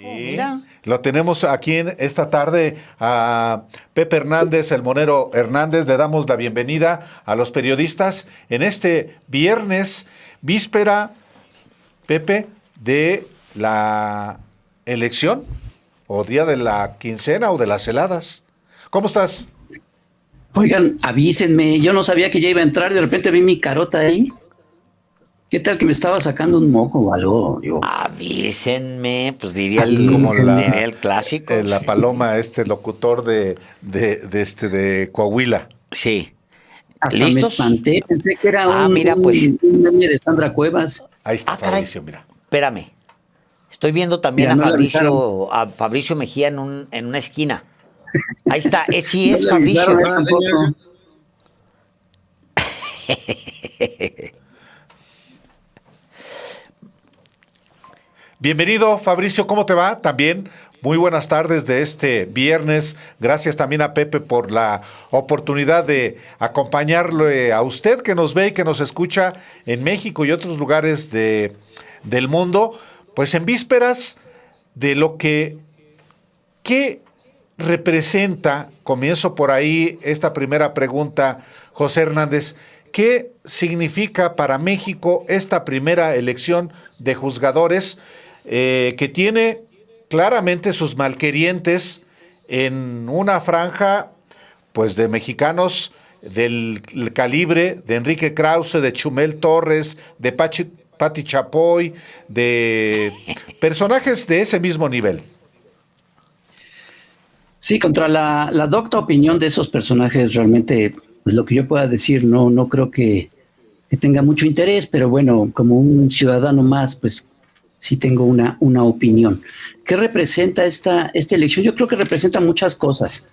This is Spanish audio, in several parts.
Sí, Mira. lo tenemos aquí en esta tarde a Pepe Hernández, el Monero Hernández. Le damos la bienvenida a los periodistas en este viernes, víspera, Pepe, de la elección o día de la quincena o de las heladas. ¿Cómo estás? Oigan, avísenme, yo no sabía que ya iba a entrar, de repente vi mi carota ahí. ¿Qué tal que me estaba sacando un moco o algo? Avísenme, pues diría Como diría el clásico. la paloma, este locutor de Coahuila. Sí. Hasta me ¿Listos? espanté, pensé que era Mira, pues. un meme de Sandra Cuevas. Ahí está Caray. Fabricio, mira. Espérame. Estoy viendo también Mira, no le avisaron. A Fabricio Mejía en una esquina. Ahí está, sí No es le Fabricio. avisaron a él tampoco. Bienvenido, Fabricio, ¿cómo te va? También muy buenas tardes de este viernes. Gracias también a Pepe por la oportunidad de acompañarle a usted que nos ve y que nos escucha en México y otros lugares del mundo, pues en vísperas de lo ¿qué representa? Comienzo por ahí esta primera pregunta, José Hernández. ¿Qué significa para México esta primera elección de juzgadores que tiene claramente sus malquerientes en una franja pues de mexicanos del calibre de Enrique Krause, de Chumel Torres, de Pati Chapoy, de personajes de ese mismo nivel? Sí, contra la docta opinión de esos personajes, realmente, pues lo que yo pueda decir, no creo que tenga mucho interés, pero bueno, como un ciudadano más, pues sí tengo una opinión. ¿Qué representa esta elección? Yo creo que representa muchas cosas.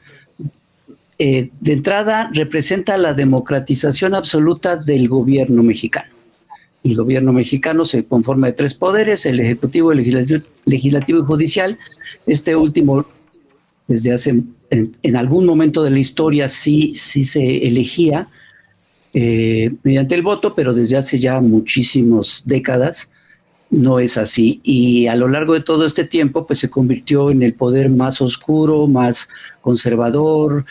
De entrada, representa la democratización absoluta del gobierno mexicano. El gobierno mexicano se conforma de tres poderes: el ejecutivo, el legislativo y judicial. Este último, desde hace, en algún momento de la historia, sí se elegía mediante el voto, pero desde hace ya muchísimas décadas no es así. Y a lo largo de todo este tiempo, pues se convirtió en el poder más oscuro, más conservador,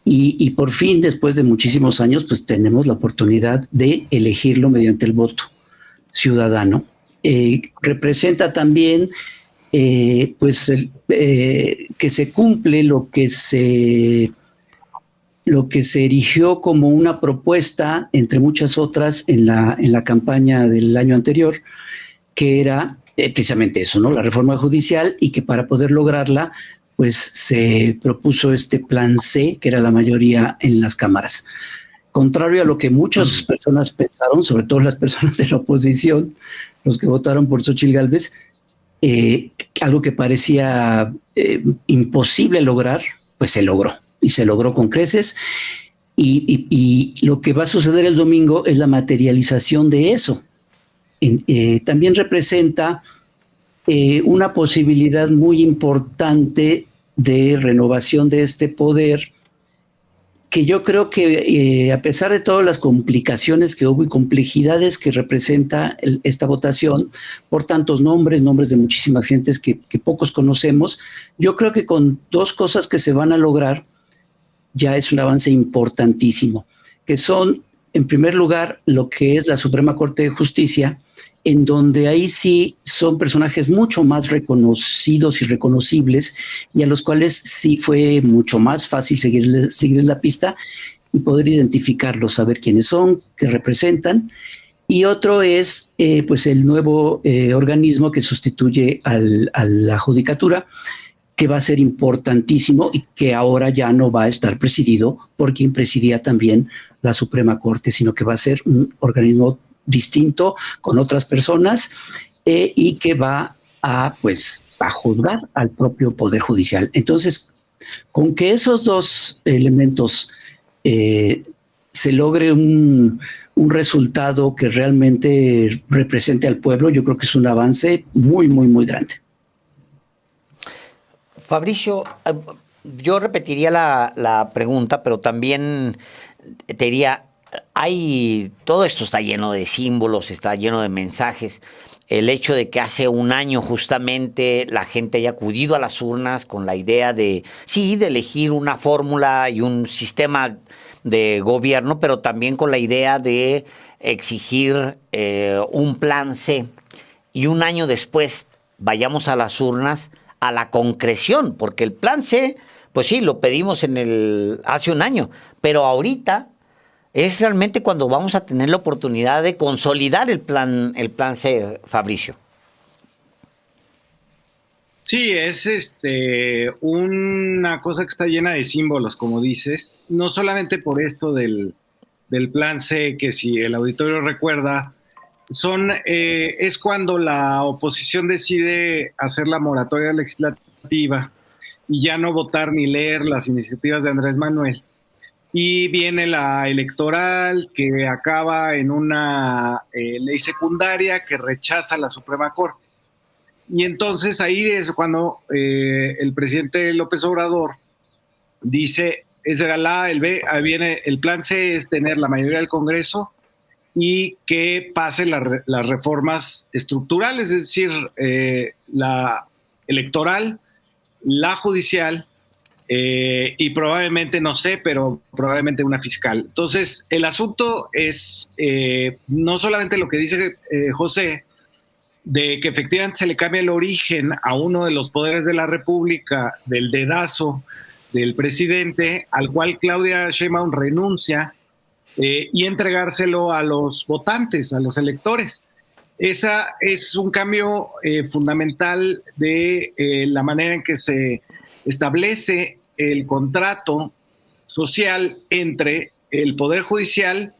y por fin, después de muchísimos años, pues tenemos la oportunidad de elegirlo mediante el voto ciudadano. Representa también que se cumple lo que se erigió como una propuesta, entre muchas otras, en la campaña del año anterior, que era precisamente eso, ¿no? La reforma judicial, y que para poder lograrla, pues se propuso este plan C, que era la mayoría en las cámaras. Contrario a lo que muchas personas pensaron, sobre todo las personas de la oposición, los que votaron por Xóchitl Gálvez, algo que parecía imposible lograr, pues se logró. Y se logró con creces. Y lo que va a suceder el domingo es la materialización de eso. También representa una posibilidad muy importante de renovación de este poder, que yo creo que a pesar de todas las complicaciones que hubo y complejidades que representa esta votación, por tantos nombres de muchísimas gentes que pocos conocemos, yo creo que con dos cosas que se van a lograr ya es un avance importantísimo, que son, en primer lugar, lo que es la Suprema Corte de Justicia, en donde ahí sí son personajes mucho más reconocidos y reconocibles, y a los cuales sí fue mucho más fácil seguirles la pista y poder identificarlos, saber quiénes son, qué representan. Y otro es pues el nuevo organismo que sustituye a la judicatura, que va a ser importantísimo y que ahora ya no va a estar presidido por quien presidía también la Suprema Corte, sino que va a ser un organismo distinto, con otras personas, y que va a juzgar al propio Poder Judicial. Entonces, con que esos dos elementos se logre un resultado que realmente represente al pueblo, yo creo que es un avance muy, muy, muy grande. Fabricio, yo repetiría la pregunta, pero también te diría, todo esto está lleno de símbolos, está lleno de mensajes. el hecho de que hace un año justamente la gente haya acudido a las urnas con la idea de, sí, de elegir una fórmula y un sistema de gobierno, pero también con la idea de exigir un plan C. Y un año después vayamos a las urnas a la concreción, porque el plan C, pues sí, lo pedimos hace un año, pero ahorita es realmente cuando vamos a tener la oportunidad de consolidar el plan C, Fabricio. Sí, es una cosa que está llena de símbolos, como dices, no solamente por esto del plan C, que si el auditorio recuerda, es cuando la oposición decide hacer la moratoria legislativa y ya no votar ni leer las iniciativas de Andrés Manuel. Y viene la electoral, que acaba en una ley secundaria que rechaza la Suprema Corte. Y entonces ahí es cuando el presidente López Obrador dice, ese era el A, el B, ahí viene el plan C, es tener la mayoría del Congreso y que pasen las reformas estructurales, es decir, la electoral, la judicial, y probablemente, no sé, pero probablemente una fiscal. Entonces, el asunto es no solamente lo que dice José, de que efectivamente se le cambia el origen a uno de los poderes de la República, del dedazo del presidente, al cual Claudia Sheinbaum renuncia, y entregárselo a los votantes, a los electores. Esa es un cambio fundamental de la manera en que se establece el contrato social entre el Poder Judicial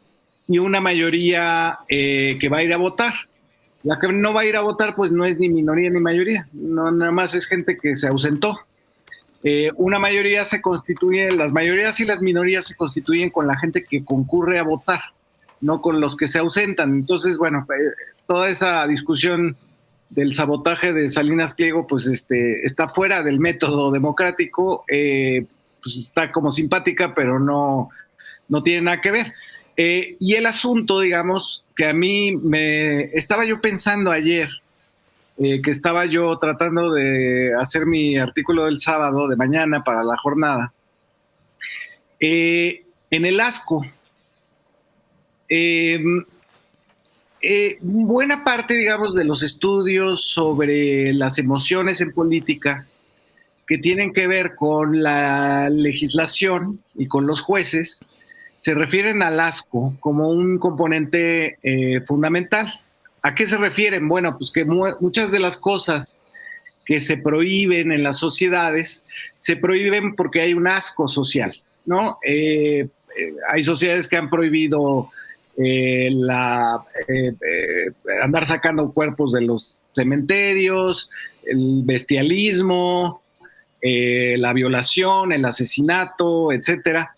y una mayoría que va a ir a votar. La que no va a ir a votar, pues no es ni minoría ni mayoría, no, nada más es gente que se ausentó. Una mayoría se constituye, las mayorías y las minorías se constituyen con la gente que concurre a votar, no con los que se ausentan. Entonces, bueno, toda esa discusión del sabotaje de Salinas Pliego, pues está fuera del método democrático, pues está como simpática, pero no tiene nada que ver. Y el asunto, digamos, que a mí estaba yo pensando ayer, que estaba yo tratando de hacer mi artículo del sábado de mañana para la jornada, en el ASCO, buena parte, digamos, de los estudios sobre las emociones en política que tienen que ver con la legislación y con los jueces, se refieren al ASCO como un componente fundamental. ¿A qué se refieren? Bueno, pues que muchas de las cosas que se prohíben en las sociedades se prohíben porque hay un asco social, ¿no? Hay sociedades que han prohibido andar sacando cuerpos de los cementerios, el bestialismo, la violación, el asesinato, etcétera.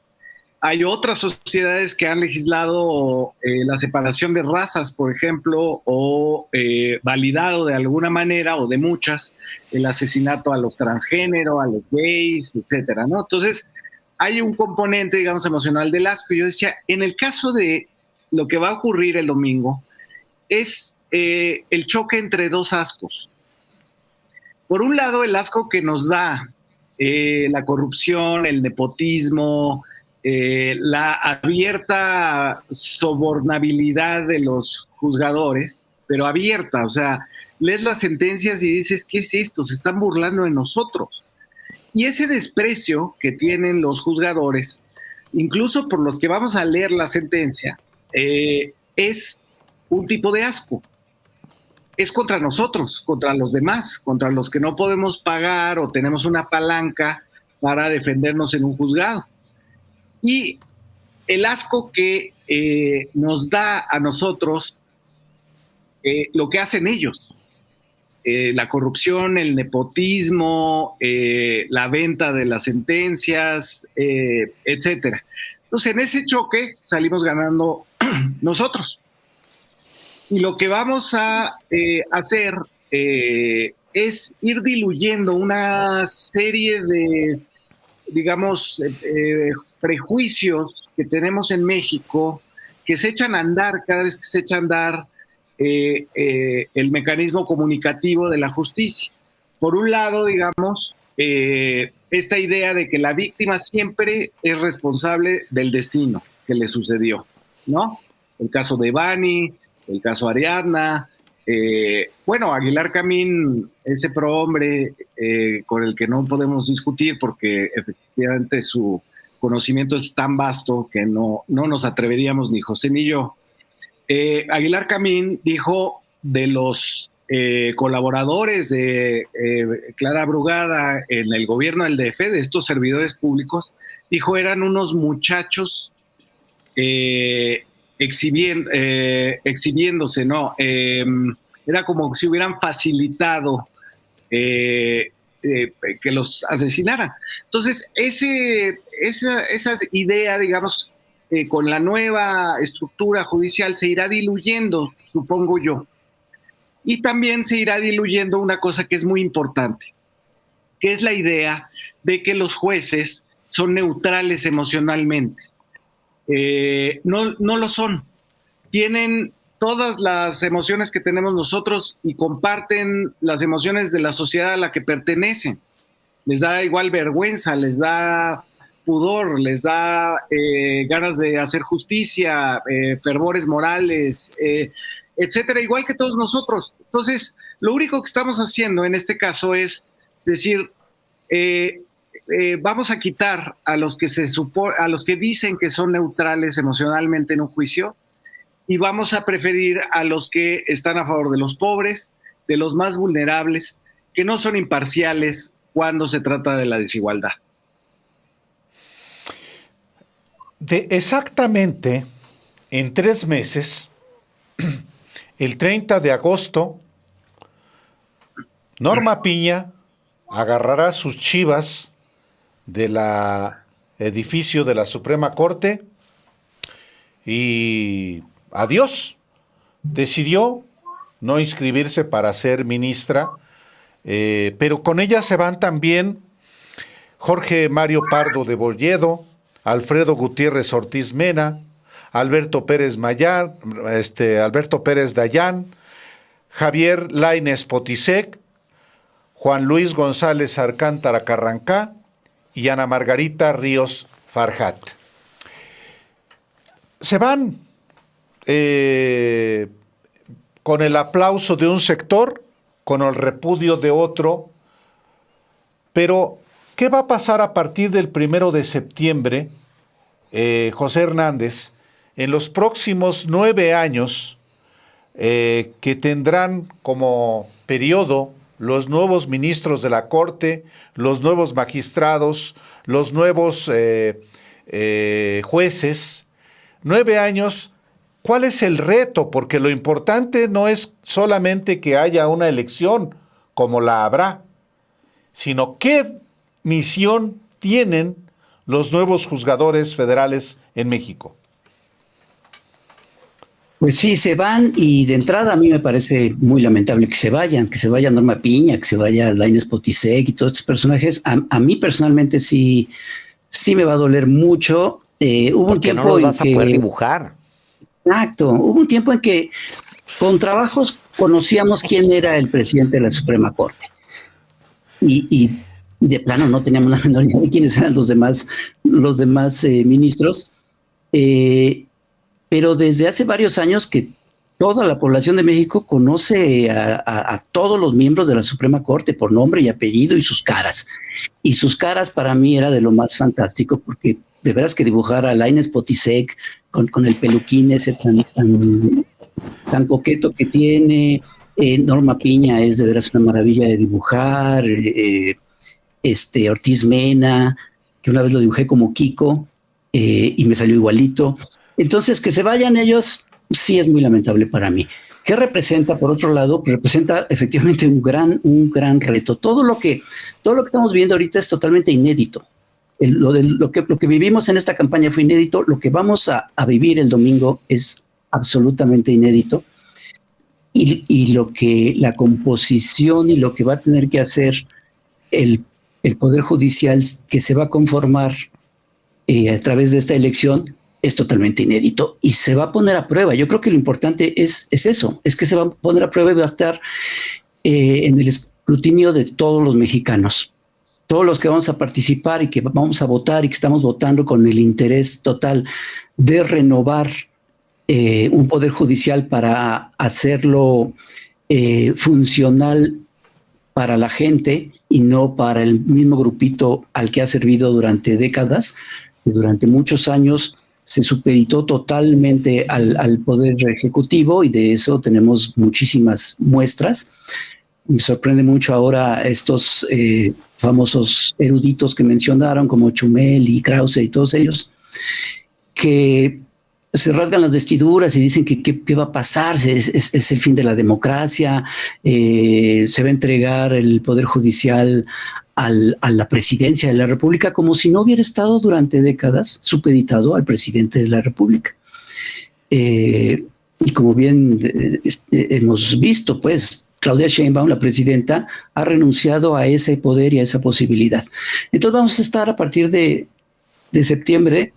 Hay otras sociedades que han legislado la separación de razas, por ejemplo, o validado de alguna manera o de muchas el asesinato a los transgénero, a los gays, etcétera, ¿no? Entonces, hay un componente, digamos, emocional del asco. Yo decía, en el caso de lo que va a ocurrir el domingo, es el choque entre dos ascos. Por un lado, el asco que nos da la corrupción, el nepotismo, la abierta sobornabilidad de los juzgadores, pero abierta, o sea, lees las sentencias y dices, ¿qué es esto? Se están burlando de nosotros. Y ese desprecio que tienen los juzgadores, incluso por los que vamos a leer la sentencia, es un tipo de asco. Es contra nosotros, contra los demás, contra los que no podemos pagar o tenemos una palanca para defendernos en un juzgado. Y el asco que nos da a nosotros lo que hacen ellos, la corrupción, el nepotismo, la venta de las sentencias, etcétera. Entonces, en ese choque salimos ganando nosotros. Y lo que vamos a hacer es ir diluyendo una serie de, digamos, prejuicios que tenemos en México, que se echan a andar cada vez que se echa a andar el mecanismo comunicativo de la justicia. Por un lado, digamos, esta idea de que la víctima siempre es responsable del destino que le sucedió, ¿no? El caso de Bani, el caso Ariadna, bueno, Aguilar Camín, ese prohombre con el que no podemos discutir porque efectivamente su conocimiento es tan vasto que no nos atreveríamos ni José ni yo. Aguilar Camín dijo de los colaboradores de Clara Brugada en el gobierno del DF, de estos servidores públicos, dijo eran unos muchachos exhibiéndose, ¿no? Era como si hubieran facilitado que los asesinaran. Entonces, esa idea, digamos, con la nueva estructura judicial se irá diluyendo, supongo yo. Y también se irá diluyendo una cosa que es muy importante, que es la idea de que los jueces son neutrales emocionalmente. No lo son. Tienen todas las emociones que tenemos nosotros y comparten las emociones de la sociedad a la que pertenecen. Les da igual vergüenza, les da pudor, les da ganas de hacer justicia, fervores morales, etcétera, igual que todos nosotros. Entonces, lo único que estamos haciendo en este caso es decir, vamos a quitar a los que a los que dicen que son neutrales emocionalmente en un juicio y vamos a preferir a los que están a favor de los pobres, de los más vulnerables, que no son imparciales cuando se trata de la desigualdad. Exactamente en 3 meses, el 30 de agosto, Norma Piña agarrará sus chivas del edificio de la Suprema Corte y adiós. Decidió no inscribirse para ser ministra, pero con ella se van también Jorge Mario Pardo de Bolledo, Alfredo Gutiérrez Ortiz Mena, Alberto Pérez Dayán, Javier Lainez Potisek, Juan Luis González Alcántara Carrancá y Ana Margarita Ríos Farjat. Se van con el aplauso de un sector, con el repudio de otro, pero ¿qué va a pasar a partir del 1 de septiembre, José Hernández, en los próximos 9 años que tendrán como periodo los nuevos ministros de la Corte, los nuevos magistrados, los nuevos jueces? 9 años, ¿cuál es el reto? Porque lo importante no es solamente que haya una elección, como la habrá, sino qué misión tienen los nuevos juzgadores federales en México. Pues sí, se van y de entrada a mí me parece muy lamentable que se vaya Norma Piña, que se vaya Lainez Potisek y todos estos personajes. A mí personalmente sí me va a doler mucho. Hubo un tiempo no los en vas que... a poder dibujar. Exacto, hubo un tiempo en que con trabajos conocíamos quién era el presidente de la Suprema Corte. Y de plano no teníamos la menor idea de quiénes eran los demás ministros. Pero desde hace varios años que toda la población de México conoce a todos los miembros de la Suprema Corte por nombre y apellido y sus caras. Y sus caras para mí era de lo más fantástico, porque de veras que dibujar a Lainez Potisek con el peluquín ese tan coqueto que tiene, Norma Piña es de veras una maravilla de dibujar, Ortiz Mena, que una vez lo dibujé como Kiko y me salió igualito. Entonces, que se vayan ellos, sí es muy lamentable para mí. ¿Qué representa, por otro lado? Pues representa efectivamente un gran reto. Todo lo que estamos viendo ahorita es totalmente inédito. Lo que vivimos en esta campaña fue inédito. Lo que vamos a vivir el domingo es absolutamente inédito. Y lo que la composición y lo que va a tener que hacer el Poder Judicial que se va a conformar a través de esta elección es totalmente inédito y se va a poner a prueba. Yo creo que lo importante es eso, es que se va a poner a prueba y va a estar en el escrutinio de todos los mexicanos. Todos los que vamos a participar y que vamos a votar y que estamos votando con el interés total de renovar un poder judicial para hacerlo funcional para la gente y no para el mismo grupito al que ha servido durante décadas, y durante muchos años se supeditó totalmente al poder ejecutivo, y de eso tenemos muchísimas muestras. Me sorprende mucho ahora estos famosos eruditos que mencionaron, como Chumel y Krause y todos ellos, que se rasgan las vestiduras y dicen que qué va a pasar, es el fin de la democracia, se va a entregar el Poder Judicial a la presidencia de la República, como si no hubiera estado durante décadas supeditado al presidente de la República. Y como bien hemos visto, pues, Claudia Sheinbaum, la presidenta, ha renunciado a ese poder y a esa posibilidad. Entonces vamos a estar a partir de septiembre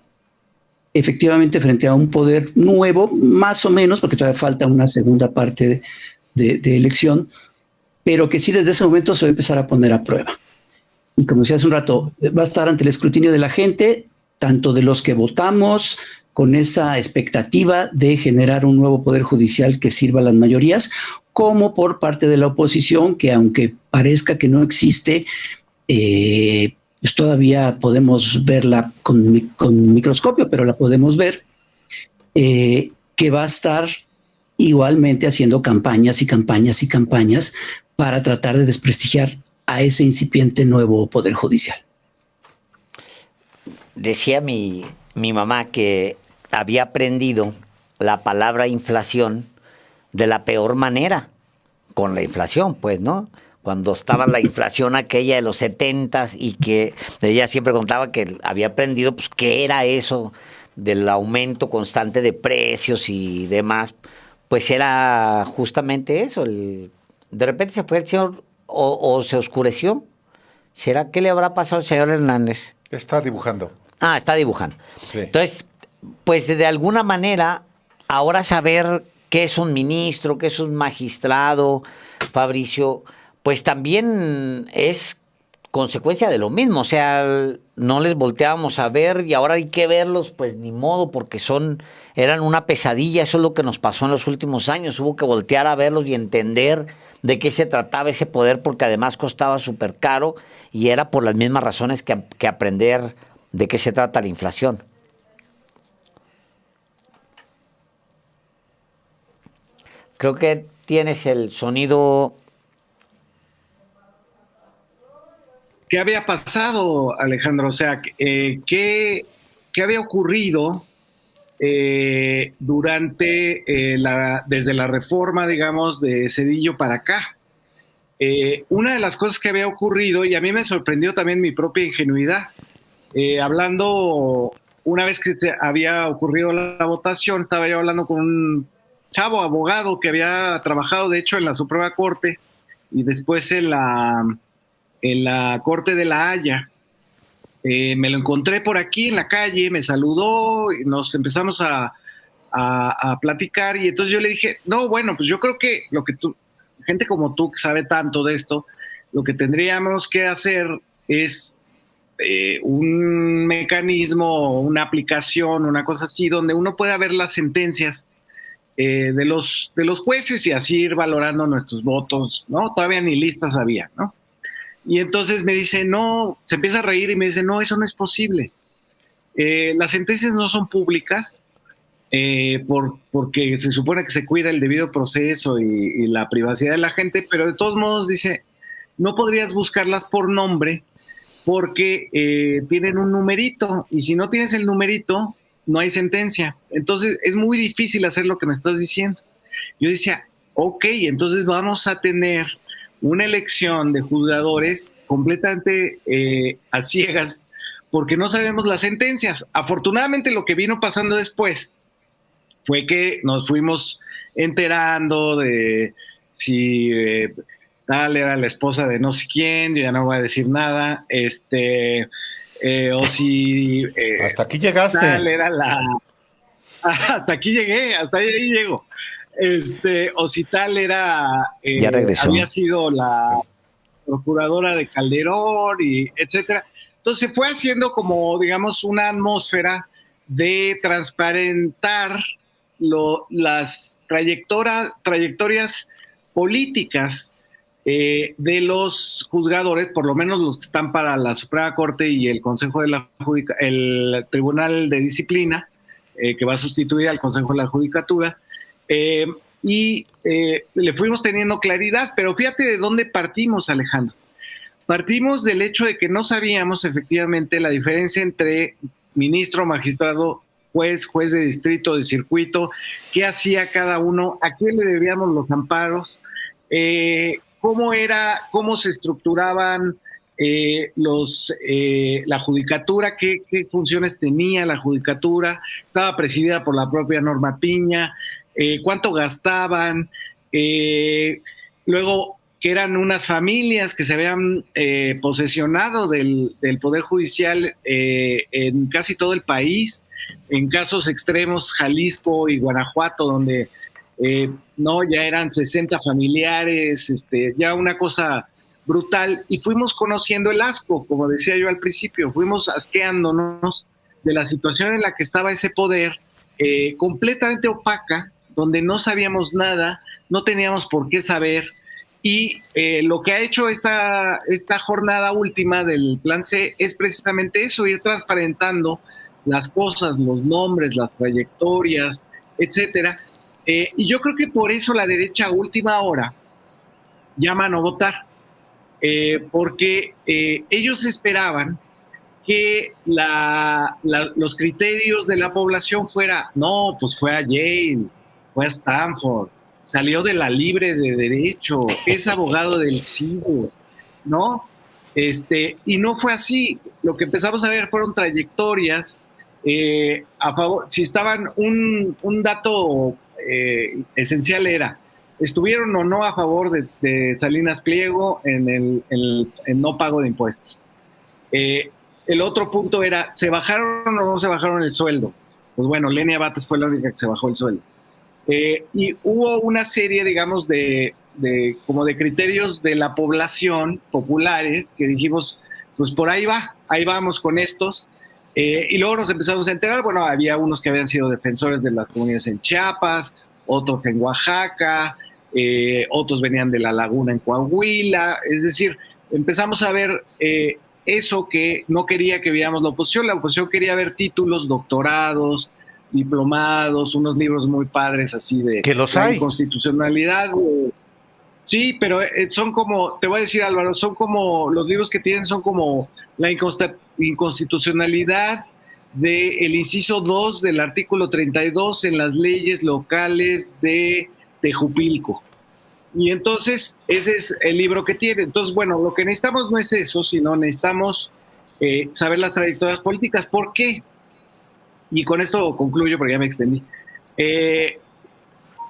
efectivamente frente a un poder nuevo, más o menos, porque todavía falta una segunda parte de elección, pero que sí desde ese momento se va a empezar a poner a prueba. Y como decía hace un rato, va a estar ante el escrutinio de la gente, tanto de los que votamos, con esa expectativa de generar un nuevo poder judicial que sirva a las mayorías, como por parte de la oposición, que aunque parezca que no existe, pues todavía podemos verla con microscopio, pero la podemos ver, que va a estar igualmente haciendo campañas y campañas y campañas para tratar de desprestigiar a ese incipiente nuevo poder judicial. Decía mi mamá que había aprendido la palabra inflación de la peor manera, con la inflación, pues, ¿no? Cuando estaba la inflación aquella de los 70s y que ella siempre contaba que había aprendido, pues, qué era eso del aumento constante de precios y demás, pues era justamente eso. De repente se fue el señor o se oscureció. ¿Será qué le habrá pasado al señor Hernández? Está dibujando. Ah, está dibujando. Sí. Entonces, pues de alguna manera, ahora saber qué es un ministro, qué es un magistrado, Fabricio, pues también es consecuencia de lo mismo. O sea, no les volteábamos a ver y ahora hay que verlos, pues ni modo, porque eran una pesadilla. Eso es lo que nos pasó en los últimos años. Hubo que voltear a verlos y entender de qué se trataba ese poder, porque además costaba súper caro y era por las mismas razones que aprender de qué se trata la inflación. Creo que tienes el sonido. ¿Qué había pasado, Alejandro? O sea, ¿qué había ocurrido durante desde la reforma, digamos, de Zedillo para acá? Una de las cosas que había ocurrido, y a mí me sorprendió también mi propia ingenuidad, hablando, una vez que se había ocurrido la votación, estaba yo hablando con un chavo abogado que había trabajado, de hecho, en la Suprema Corte y después en la Corte de La Haya. Me lo encontré por aquí en la calle, me saludó y nos empezamos a platicar, y entonces yo le dije, no, bueno, pues yo creo que gente como tú que sabe tanto de esto, lo que tendríamos que hacer es un mecanismo, una aplicación, una cosa así, donde uno pueda ver las sentencias de los jueces y así ir valorando nuestros votos, ¿no? Todavía ni listas había, ¿no? Y entonces me dice, no, se empieza a reír y me dice, no, eso no es posible. Las sentencias no son públicas porque se supone que se cuida el debido proceso y la privacidad de la gente, pero de todos modos dice, no podrías buscarlas por nombre porque tienen un numerito, y si no tienes el numerito, no hay sentencia. Entonces es muy difícil hacer lo que me estás diciendo. Yo decía, ok, entonces vamos a tener una elección de juzgadores completamente a ciegas porque no sabemos las sentencias. Afortunadamente lo que vino pasando después fue que nos fuimos enterando de si tal era la esposa de no sé quién, yo ya no voy a decir nada, o si hasta aquí llegaste. tal era la hasta aquí llegué, hasta ahí llego. Ocital era, Ya regresó. había sido la procuradora de Calderón y etcétera. Entonces fue haciendo como, digamos, una atmósfera de transparentar las trayectorias políticas de los juzgadores, por lo menos los que están para la Suprema Corte y el Consejo de la el Tribunal de Disciplina, que va a sustituir al Consejo de la Judicatura, le fuimos teniendo claridad, pero fíjate de dónde partimos, Alejandro. Partimos del hecho de que no sabíamos efectivamente la diferencia entre ministro, magistrado, juez de distrito, de circuito, qué hacía cada uno, a quién le debíamos los amparos, cómo se estructuraban la judicatura, qué funciones tenía la judicatura, estaba presidida por la propia Norma Piña, cuánto gastaban, luego que eran unas familias que se habían posesionado del Poder Judicial en casi todo el país, en casos extremos Jalisco y Guanajuato, donde ya eran 60 familiares, ya una cosa brutal, y fuimos conociendo el asco, como decía yo al principio, fuimos asqueándonos de la situación en la que estaba ese poder completamente opaca, donde no sabíamos nada, no teníamos por qué saber, y lo que ha hecho esta jornada última del Plan C es precisamente eso, ir transparentando las cosas, los nombres, las trayectorias, etcétera. Y yo creo que por eso la derecha a última hora llama a no votar, porque ellos esperaban que los criterios de la población fuera, no, pues fue a Yale, fue a Stanford, salió de la Libre de Derecho, es abogado del CIDE, ¿no? Y no fue así. Lo que empezamos a ver fueron trayectorias a favor. Si estaban, un dato esencial era, estuvieron o no a favor de Salinas Pliego en no pago de impuestos. El otro punto era, ¿se bajaron o no se bajaron el sueldo? Pues bueno, Lenia Bates fue la única que se bajó el sueldo. Y hubo una serie, digamos, como de criterios de la población populares que dijimos, pues por ahí vamos con estos. Y luego nos empezamos a enterar, bueno, había unos que habían sido defensores de las comunidades en Chiapas, otros en Oaxaca, otros venían de La Laguna en Coahuila, es decir, empezamos a ver eso que no quería que viéramos la oposición quería ver títulos, doctorados, diplomados, unos libros muy padres así de que los la hay. Inconstitucionalidad. Sí, pero son como, te voy a decir, Álvaro, son como, los libros que tienen son como la inconstitucionalidad del inciso 2 del artículo 32 en las leyes locales de Tejupilco. Y entonces, ese es el libro que tiene. Entonces, bueno, lo que necesitamos no es eso, sino necesitamos saber las trayectorias políticas. ¿Por qué? Y con esto concluyo porque ya me extendí.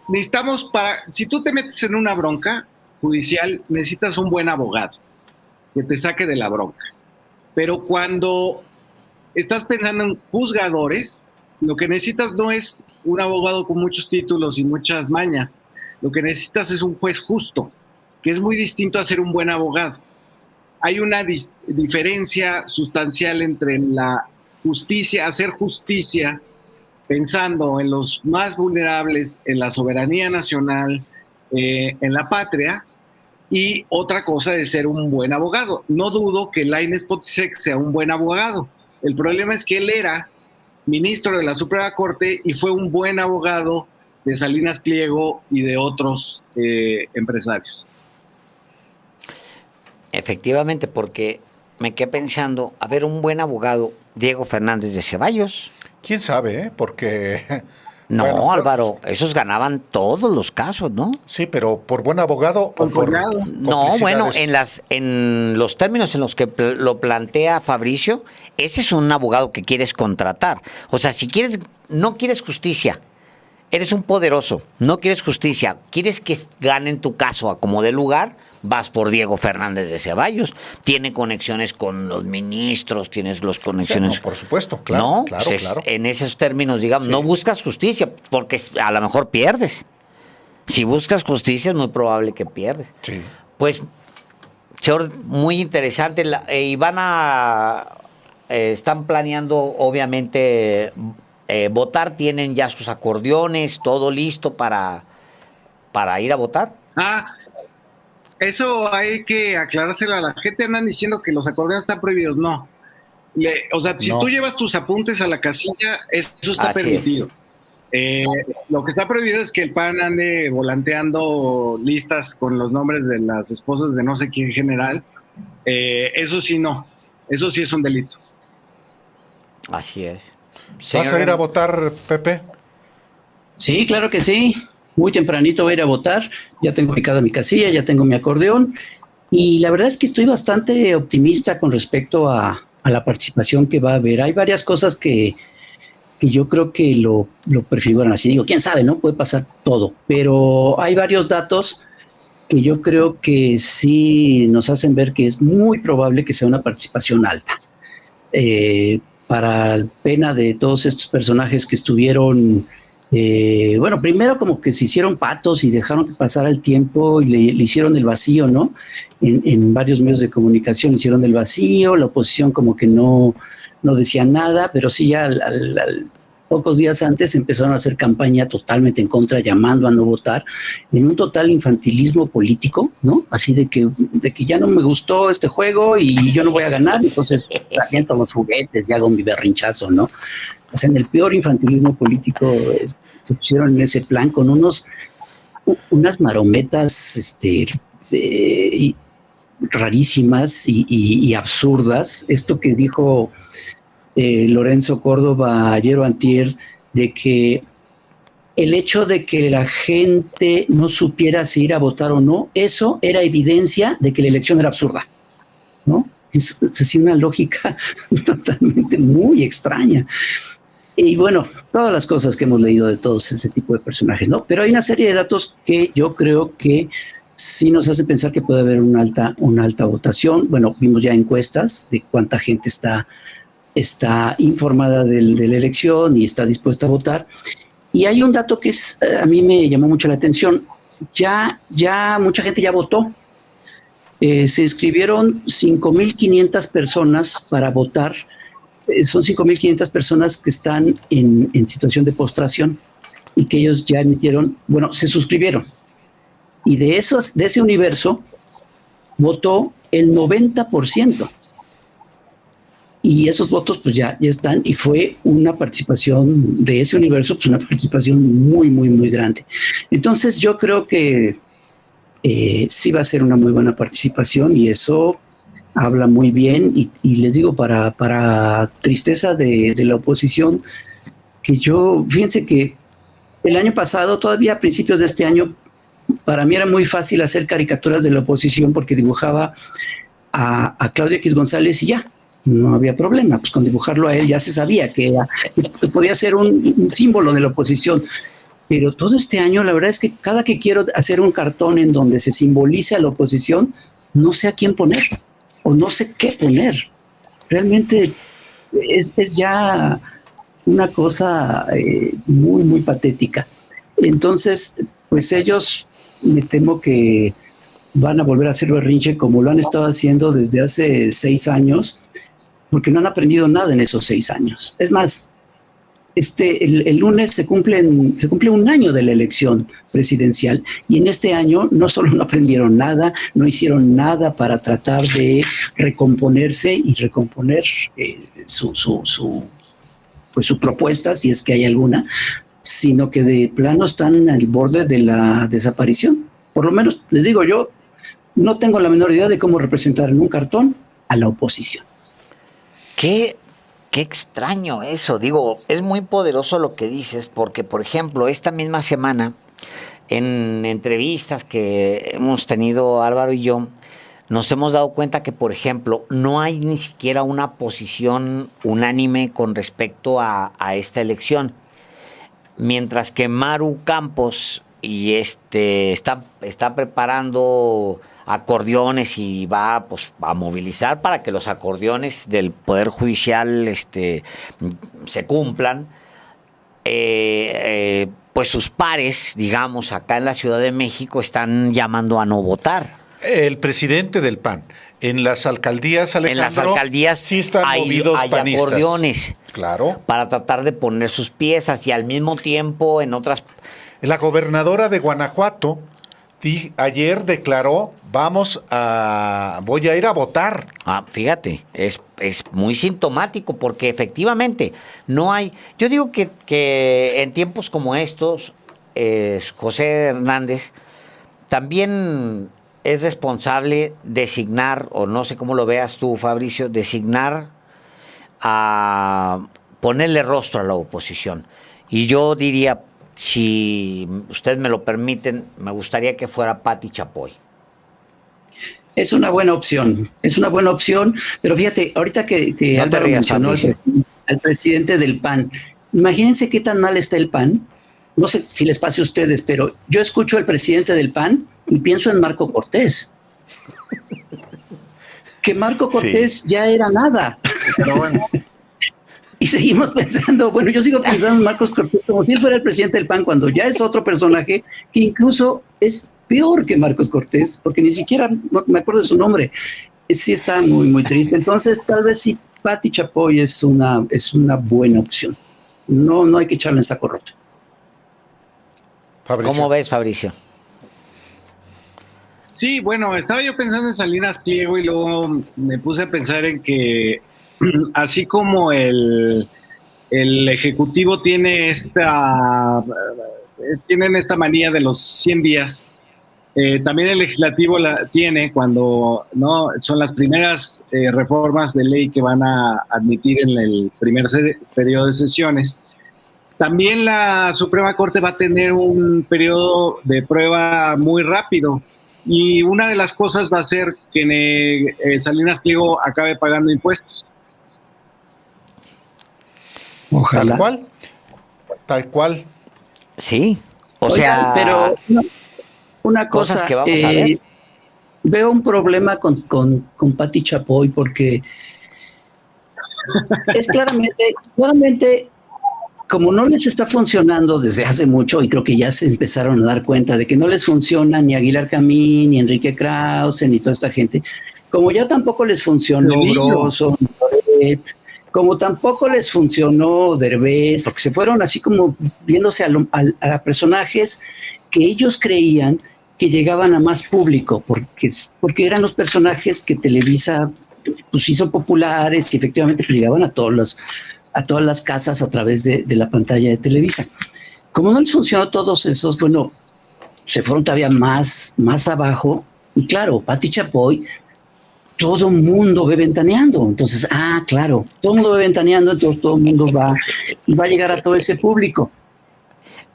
Necesitamos si tú te metes en una bronca judicial, necesitas un buen abogado que te saque de la bronca. Pero cuando estás pensando en juzgadores, lo que necesitas no es un abogado con muchos títulos y muchas mañas. Lo que necesitas es un juez justo, que es muy distinto a ser un buen abogado. Hay una diferencia sustancial entre la justicia, hacer justicia pensando en los más vulnerables, en la soberanía nacional, en la patria, y otra cosa de ser un buen abogado. No dudo que Lainez Potisek sea un buen abogado. El problema es que él era ministro de la Suprema Corte y fue un buen abogado de Salinas Pliego y de otros empresarios. Efectivamente, porque me quedé pensando, a ver, un buen abogado, Diego Fernández de Ceballos. ¿Quién sabe? Porque... No, bueno, Álvaro, esos ganaban todos los casos, ¿no? Sí, pero ¿por buen abogado o por No, bueno, complicidades? en los términos en los que lo plantea Fabricio, ese es un abogado que quieres contratar. O sea, si no quieres justicia, eres un poderoso, no quieres justicia, quieres que ganen tu caso a como dé lugar, vas por Diego Fernández de Ceballos. Tiene conexiones con los ministros, tienes las conexiones. No, por supuesto, claro, ¿no? claro, Pues claro. en esos términos, digamos, no buscas justicia, porque a lo mejor pierdes. Si buscas justicia, es muy probable que pierdes. Sí. Pues, señor, muy interesante. Y van a. Están planeando, obviamente, votar. Tienen ya sus acordeones, todo listo para ir a votar. Eso hay que aclarárselo a la gente. Andan diciendo que los acordeones están prohibidos. No. O sea, si No. tú llevas tus apuntes a la casilla, eso está Así permitido. Lo que está prohibido es que el PAN ande volanteando listas con los nombres de las esposas de no sé quién general. Eso sí no. Eso sí es un delito. Así es. ¿Vas a ir a votar, Pepe? Sí, claro que sí. Muy tempranito voy a ir a votar. Ya tengo ubicada mi casilla, ya tengo mi acordeón. Y la verdad es que estoy bastante optimista con respecto a la participación que va a haber. Hay varias cosas que yo creo que lo prefiguran así. Digo, quién sabe, ¿no? Puede pasar todo. Pero hay varios datos que yo creo que sí nos hacen ver que es muy probable que sea una participación alta. Para pena de todos estos personajes que estuvieron, bueno, primero como que se hicieron patos y dejaron que pasara el tiempo y le hicieron el vacío, ¿no? En varios medios de comunicación le hicieron el vacío, la oposición como que no decía nada, pero sí ya al pocos días antes empezaron a hacer campaña totalmente en contra, llamando a no votar, en un total infantilismo político, ¿no? Así de que ya no me gustó este juego y yo no voy a ganar, entonces aviento los juguetes y hago mi berrinchazo, ¿no? O sea, en el peor infantilismo político se pusieron en ese plan con unas marometas rarísimas y absurdas. Esto que dijo Lorenzo Córdoba ayer o antier, de que el hecho de que la gente no supiera si ir a votar o no, eso era evidencia de que la elección era absurda, ¿no? Es una lógica totalmente muy extraña. Y bueno, todas las cosas que hemos leído de todos ese tipo de personajes, ¿no? Pero hay una serie de datos que yo creo que sí nos hace pensar que puede haber una alta votación. Bueno, vimos ya encuestas de cuánta gente está informada de la elección y está dispuesta a votar. Y hay un dato que a mí me llamó mucho la atención. Ya mucha gente ya votó. Se inscribieron 5,500 personas para votar. Son 5,500 personas que están en situación de postración y que ellos ya emitieron, bueno, se suscribieron. Y de ese universo votó el 90%. Y esos votos pues ya están, y fue una participación de ese universo, pues una participación muy, muy, muy grande. Entonces yo creo que sí va a ser una muy buena participación y eso habla muy bien y les digo, para tristeza de la oposición, que fíjense que el año pasado, todavía a principios de este año, para mí era muy fácil hacer caricaturas de la oposición porque dibujaba a Claudio X González y ya. No había problema, pues con dibujarlo a él ya se sabía que podía ser un símbolo de la oposición. Pero todo este año, la verdad es que cada que quiero hacer un cartón en donde se simbolice a la oposición, no sé a quién poner o no sé qué poner. Realmente es ya una cosa muy, muy patética. Entonces, pues ellos me temo que van a volver a hacer berrinche como lo han estado haciendo desde hace 6 años, porque no han aprendido nada en esos 6 años. Es más, el lunes se cumple un año de la elección presidencial y en este año no solo no aprendieron nada, no hicieron nada para tratar de recomponerse y recomponer su propuesta, si es que hay alguna, sino que de plano están al borde de la desaparición. Por lo menos, les digo, yo no tengo la menor idea de cómo representar en un cartón a la oposición. Qué extraño eso. Digo, es muy poderoso lo que dices, porque, por ejemplo, esta misma semana, en entrevistas que hemos tenido Álvaro y yo, nos hemos dado cuenta que, por ejemplo, no hay ni siquiera una posición unánime con respecto a esta elección. Mientras que Maru Campos y está preparando acordeones y va pues a movilizar para que los acordeones del Poder Judicial se cumplan. Pues sus pares, digamos, acá en la Ciudad de México están llamando a no votar. El presidente del PAN. En las alcaldías, Alejandro, En las alcaldías sí están movidos hay panistas. acordeones. Claro. Para tratar de poner sus piezas y al mismo tiempo en otras... La gobernadora de Guanajuato ayer declaró, voy a ir a votar. Fíjate, es muy sintomático porque efectivamente no hay... Yo digo que en tiempos como estos, José Hernández, también es responsable designar, o no sé cómo lo veas tú, Fabricio, designar a ponerle rostro a la oposición. Y yo diría, si ustedes me lo permiten, me gustaría que fuera Pati Chapoy. Es una buena opción, pero fíjate, ahorita que No te Álvaro rías, mencionó al presidente del PAN, imagínense qué tan mal está el PAN. No sé si les pase a ustedes, pero yo escucho al presidente del PAN y pienso en Marco Cortés. Que Marco Cortés ya era nada. Pero bueno. Y seguimos pensando, bueno, yo sigo pensando en Marcos Cortés como si él fuera el presidente del PAN, cuando ya es otro personaje que incluso es peor que Marcos Cortés, porque ni siquiera me acuerdo de su nombre. Sí está muy, muy triste. Entonces, tal vez sí, Pati Chapoy es una buena opción. No hay que echarle en saco roto. Fabricio. ¿Cómo ves, Fabricio? Sí, bueno, estaba yo pensando en Salinas Pliego y luego me puse a pensar en que así como el Ejecutivo tienen esta manía de los 100 días, también el Legislativo la tiene cuando no son las primeras reformas de ley que van a admitir en el primer periodo de sesiones. También la Suprema Corte va a tener un periodo de prueba muy rápido. Y una de las cosas va a ser que Salinas Pliego acabe pagando impuestos. Ojalá. Tal cual. Sí, Oigan, sea... pero una cosas cosa, que vamos a ver. veo un problema con Pati Chapoy porque es claramente, como no les está funcionando desde hace mucho, y creo que ya se empezaron a dar cuenta de que no les funciona ni Aguilar Camín, ni Enrique Krause, ni toda esta gente, como ya tampoco les funcionó Broso, ni Loret, como tampoco les funcionó Derbez, porque se fueron así como viéndose a personajes que ellos creían que llegaban a más público, porque eran los personajes que Televisa pues hizo populares y efectivamente pues, llegaban a todas las casas a través de la pantalla de Televisa. Como no les funcionó todos esos, bueno, se fueron todavía más abajo. Y claro, Pati Chapoy, todo el mundo ve ventaneando. Entonces, claro, todo el mundo ve ventaneando, entonces todo el mundo va a llegar a todo ese público.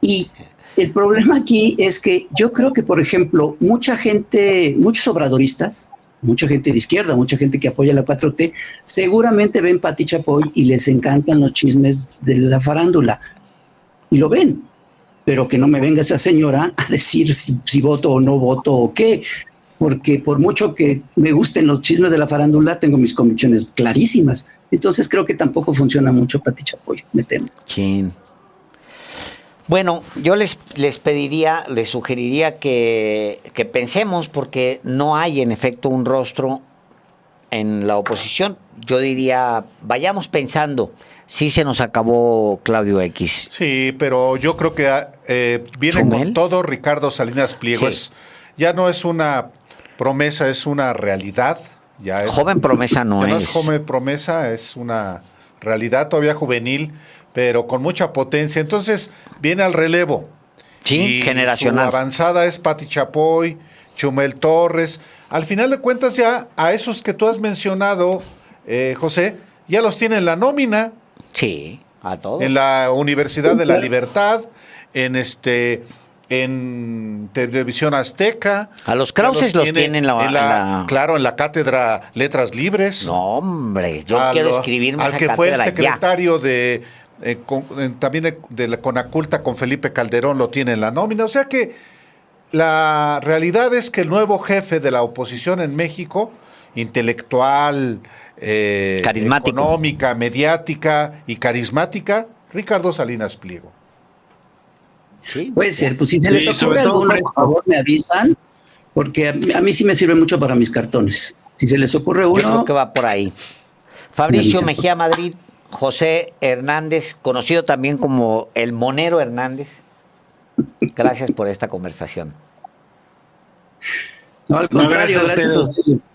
Y el problema aquí es que yo creo que, por ejemplo, mucha gente, muchos obradoristas, mucha gente de izquierda, mucha gente que apoya la 4T, seguramente ven Pati Chapoy y les encantan los chismes de la farándula. Y lo ven. Pero que no me venga esa señora a decir si voto o no voto o qué. Porque por mucho que me gusten los chismes de la farándula, tengo mis convicciones clarísimas. Entonces creo que tampoco funciona mucho Pati Chapoy, me temo. ¿Quién? Bueno, yo les sugeriría que pensemos, porque no hay en efecto un rostro en la oposición. Yo diría, vayamos pensando, sí se nos acabó Claudio X. Sí, pero yo creo que viene ¿Chumel? con todo Ricardo Salinas Pliego. Sí. Ya no es una promesa, es una realidad. Ya es, Joven promesa no ya es. No es joven promesa, es una realidad todavía juvenil, pero con mucha potencia. Entonces viene al relevo. Sí, y generacional. Su avanzada es Pati Chapoy, Chumel Torres. Al final de cuentas ya a esos que tú has mencionado, José, ya los tiene en la nómina. Sí, a todos. En la Universidad de la Libertad, en Televisión Azteca. A los Krauses los tienen claro, en la Cátedra Letras Libres. No, hombre, yo quiero escribirme al esa que cátedra fue el ya. secretario también de la Conaculta con Felipe Calderón lo tiene en la nómina. O sea que la realidad es que el nuevo jefe de la oposición en México, intelectual, Carismático. económica, mediática y carismática, Ricardo Salinas Pliego. Sí. Puede ser, pues si se les Sí, sobre ocurre todo alguno, por fresco. favor me avisan, porque a mí sí me sirve mucho para mis cartones. Si se les ocurre Yo creo uno, que va por ahí. Fabricio avisa. Mejía Madrid, José Hernández, conocido también como el Monero Hernández. Gracias por esta conversación. no, al No, contrario, gracias a gracias a ustedes. ustedes.